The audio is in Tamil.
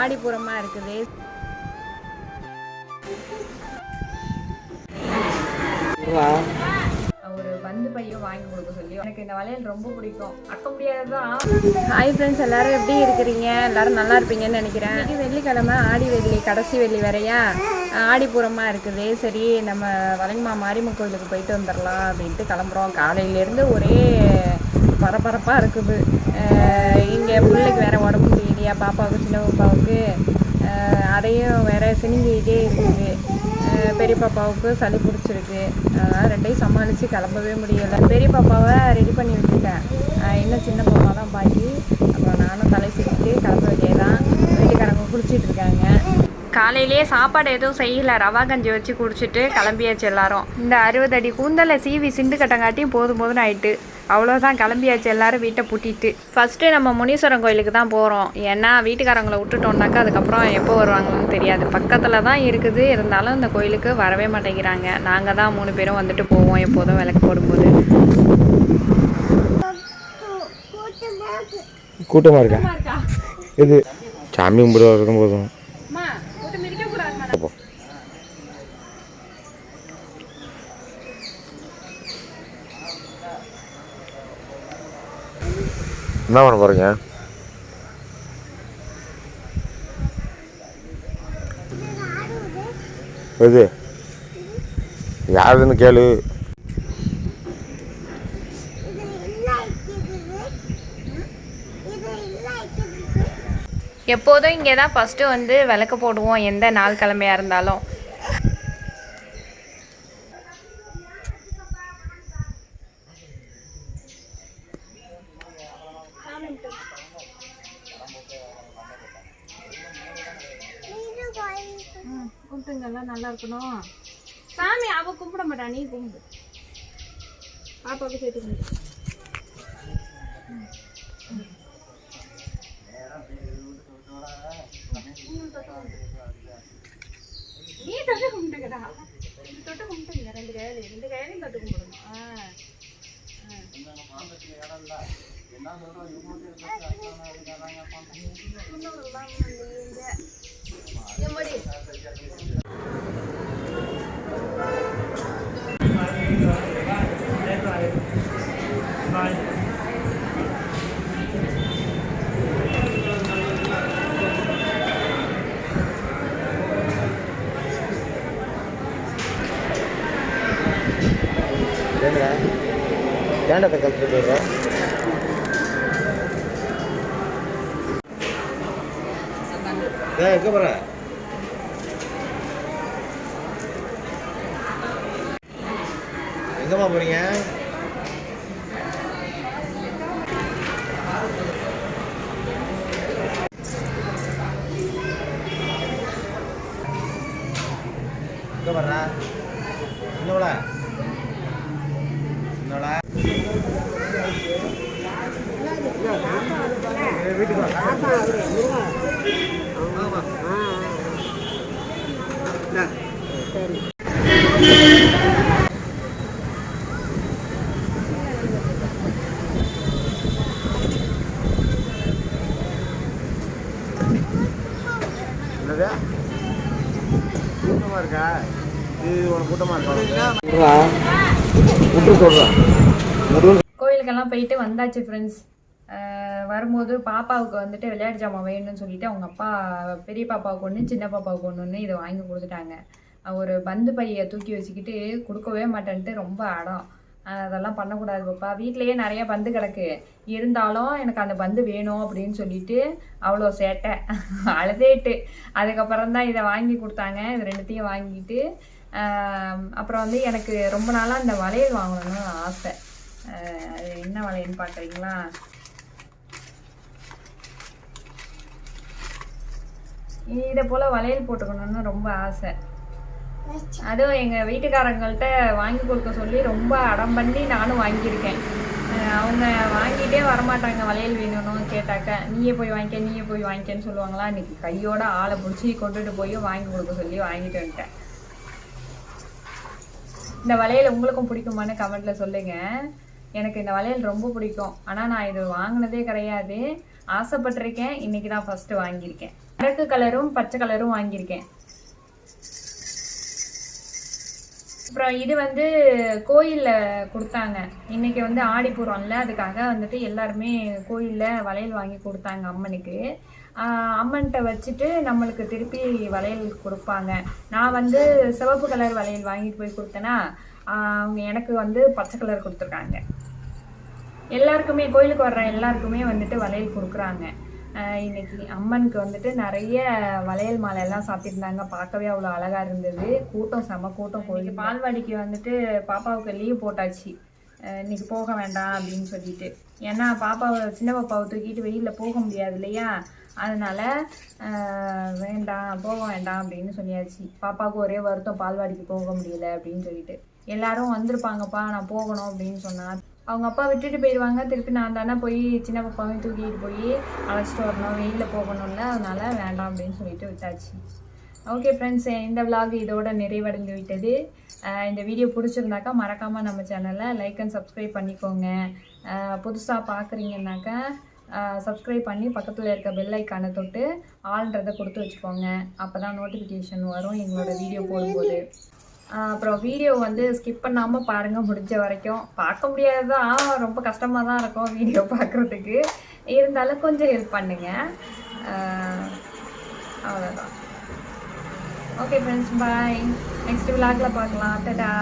ஆடிப்புறமாக இருக்குது. ஒரு பந்து பையும் வாங்கி கொடுக்க சொல்லி எனக்கு இந்த வளையல் ரொம்ப பிடிக்கும். அக்க முடியாதுதான். ஹாய் ஃப்ரெண்ட்ஸ், எல்லாரும் எப்படி இருக்கிறீங்க? எல்லாரும் நல்லா இருப்பீங்கன்னு நினைக்கிறேன். இன்னைக்கு வெள்ளிக்கிழமை, ஆடி வெள்ளி, கடைசி வெள்ளி வரையா ஆடிப்புறமாக இருக்குது. சரி, நம்ம வளையமா மாரியம்மன் கோயிலுக்கு போயிட்டு வந்துடலாம் அப்படின்ட்டு கிளம்புறோம். காலையிலேருந்து ஒரே பரபரப்பாக இருக்குது. இங்கே பிள்ளைக்கு வேறு உடம்பு முடியலையா, பாப்பாவுக்கு, சின்ன பாப்பாவுக்கு. அதையும் வேறு சினிங்கிட்டே இருக்குது. பெரிய பாப்பாவுக்கு சளி பிடிச்சிருக்கு. அதனால் ரெண்டையும் சமாளித்து கிளம்பவே முடியலை. பெரிய பாப்பாவை ரெடி பண்ணி விட்டுட்டேன். இன்னும் சின்ன பாப்பா தான் பாக்கி. அப்புறம் நானும் தலை சிரிட்டு கிளம்ப வேண்டியதான். வீட்டுக்காரங்க குளிச்சிட்டு இருக்காங்க. காலையிலேயே சாப்பாடு எதுவும் செய்யலை. ரவா கஞ்சி வச்சு குடிச்சிட்டு கிளம்பியாச்சு எல்லாரும். இந்த 60 அடி கூந்தலை சீவி சிண்டு கட்டங்காட்டியும் போதும்னு ஆயிட்டு. அவ்வளோதான், கிளம்பியாச்சு எல்லாரும் வீட்டை பூட்டிட்டு. ஃபஸ்ட்டு நம்ம முனீஸ்வரன் கோயிலுக்கு தான் போகிறோம். ஏன்னா வீட்டுக்காரங்களை விட்டுட்டோம்னாக்கா அதுக்கப்புறம் எப்போ வருவாங்கன்னு தெரியாது. பக்கத்தில் தான் இருக்குது, இருந்தாலும் இந்த கோயிலுக்கு வரவே மாட்டேங்கிறாங்க. நாங்கள் தான் 3 பேரும் வந்துட்டு போவோம் எப்போதும் விளக்கு போடும்போது. கூட்டமாக இருக்கா? இது சாமி கும்பிட வரதும் போதும். என்ன பண்ண போறீங்க? எது யாருன்னு கேளு. எப்போதும் இங்கே தான் ஃபஸ்ட்டு வந்து விளக்கு போடுவோம், எந்த நாள் கிழமையாக இருந்தாலும். கும்பிட்டுங்கெல்லாம் நல்லா இருக்கணும். சாமி அவ கும்பிட மாட்டா, நீ கும்பிடு. பாப்பாவுக்கு சேர்த்து கும்பிடு. நீ தொட்டு கும்பிட்டுக்கடா. தொட்டு கும்பிட்டுங்க, 2 கையிலையும் தொட்டு கும்பிடணும். ஏண்டத்தை கழிச்சு போயிடுறேன். எங்கே போகிற? எங்கம்மா போகிறீங்க? எங்கே போடுறா? என்னோட வீட்டுக்கு சரி. என்னது கூட்டமாக இருக்கா? இது உனக்கு கூட்டமாக இருக்கா? கோயிலுக்கெல்லாம் போயிட்டு வந்தாச்சு ஃப்ரெண்ட்ஸ். வரும்போது பாப்பாவுக்கு வந்துட்டு விளையாட்டு ஜாமான் வேணும்னு சொல்லிட்டு அவங்க அப்பா பெரிய பாப்பாவுக்கு ஒன்று, சின்ன பாப்பாவுக்கு ஒன்று இதை வாங்கி கொடுத்துட்டாங்க. ஒரு பந்து பையை தூக்கி வச்சுக்கிட்டு கொடுக்கவே மாட்டேன்ட்டு ரொம்ப அடம். அதெல்லாம் பண்ணக்கூடாது பாப்பா, வீட்லேயே நிறைய பந்து கிடக்கு, இருந்தாலும் எனக்கு அந்த பந்து வேணும் அப்படின்னு சொல்லிட்டு அவ்வளோ சேட்டை அழுதேட்டு. அதுக்கப்புறம் தான் இதை வாங்கி கொடுத்தாங்க. இது 2த்தையும் வாங்கிட்டு அப்புறம் வந்து எனக்கு ரொம்ப நாளாக இந்த வளையல் வாங்கணும்னு ஆசை. அது என்ன வளையல்னு பார்க்குறீங்களா? இதை போல் வளையல் போட்டுக்கணும்னு ரொம்ப ஆசை. அதுவும் எங்கள் வீட்டுக்காரங்கள்ட்ட வாங்கி கொடுக்க சொல்லி ரொம்ப அடம் பண்ணி நானும் வாங்கியிருக்கேன். அவங்க வாங்கிட்டே வரமாட்டாங்க. வளையல் வேணும்னு கேட்டாக்க நீயே போய் வாங்கிக்கன்னு சொல்லுவாங்களா. இன்னைக்கு கையோட ஆளை பிடிச்சி கொண்டுட்டு போய் வாங்கி கொடுக்க சொல்லி வாங்கிட்டு வந்துட்டேன். இந்த வளையல் உங்களுக்கும் பிடிக்குமான்னு கமெண்ட்ல சொல்லுங்க. எனக்கு இந்த வளையல் ரொம்ப பிடிக்கும். ஆனால் நான் இது வாங்கினதே கிடையாது, ஆசைப்பட்டிருக்கேன். இன்னைக்கு தான் ஃபர்ஸ்ட் வாங்கியிருக்கேன். அரக்கு கலரும் பச்சை கலரும் வாங்கியிருக்கேன். அப்புறம் இது வந்து கோயிலில் கொடுத்தாங்க. இன்னைக்கு வந்து ஆடிப்பூரம்ல, அதுக்காக வந்துட்டு எல்லாருமே கோயிலில் வளையல் வாங்கி கொடுத்தாங்க அம்மனுக்கு. அம்மன்கிட்ட வச்சுட்டு நம்மளுக்கு திருப்பி வளையல் கொடுப்பாங்க. நான் வந்து சிவப்பு கலர் வளையல் வாங்கிட்டு போய் கொடுத்தேன்னா அவங்க எனக்கு வந்து பச்சை கலர் கொடுத்துருக்காங்க. எல்லாருக்குமே கோயிலுக்கு வர்ற எல்லாருக்குமே வந்துட்டு வளையல் கொடுக்குறாங்க. இன்னைக்கு அம்மனுக்கு வந்துட்டு நிறைய வளையல் மாலை எல்லாம் சாத்தியிருந்தாங்க. பார்க்கவே அவ்வளோ அழகாக இருந்தது. கூட்டம் செம கூட்டம். கோயிலுக்கு பால்வாடிக்கு வந்துட்டு பாப்பாவுக்கு லீவ் போட்டாச்சு. இன்னைக்கு போக வேண்டாம் அப்படின்னு சொல்லிட்டு. ஏன்னா சின்ன பாப்பாவை தூக்கிட்டு வெளியில் போக முடியாது இல்லையா, அதனால போக வேண்டாம் அப்படின்னு சொல்லியாச்சு. பாப்பாவுக்கு ஒரே வருத்தம், பால்வாடிக்கு போக முடியல அப்படின்னு சொல்லிட்டு. எல்லாரும் வந்திருப்பாங்கப்பா, நான் போகணும் அப்படின்னு சொன்னா அவங்க அப்பா விட்டுட்டு போயிடுவாங்க. திருப்பி நான் தானே போய் சின்ன பாப்பாவையும் தூக்கிட்டு போய் அழைச்சிட்டு வரணும், வெயிலில் போகணும்ல, அதனால வேண்டாம் அப்படின்னு சொல்லிட்டு விட்டாச்சு. ஓகே ஃப்ரெண்ட்ஸ், இந்த விலாக் இதோட நிறைவடைந்து விட்டது. இந்த வீடியோ பிடிச்சிருந்தாக்கா மறக்காமல் நம்ம சேனலை லைக் அண்ட் சப்ஸ்கிரைப் பண்ணிக்கோங்க. புதுசாக பார்க்குறீங்கன்னாக்கா சப்ஸ்கிரைப் பண்ணி பக்கத்தில் இருக்க பெல் ஐக்கானை தொட்டு ஆல்ன்றதை கொடுத்து வச்சுக்கோங்க. அப்போ தான் நோட்டிஃபிகேஷன் வரும் எங்களோட வீடியோ போடும்போது. அப்புறம் வீடியோ வந்து ஸ்கிப் பண்ணாமல் பாருங்கள். முடிஞ்ச வரைக்கும் பார்க்க முடியாதுதான், ரொம்ப கஷ்டமாக தான் இருக்கும் வீடியோ பார்க்குறதுக்கு. இருந்தாலும் கொஞ்சம் ஹெல்ப் பண்ணுங்கள். அவ்வளோதான். ஓகே ஃப்ரெண்ட்ஸ், பாய். நெக்ஸ்ட் விலாகில் பார்க்கலாம். டாடா.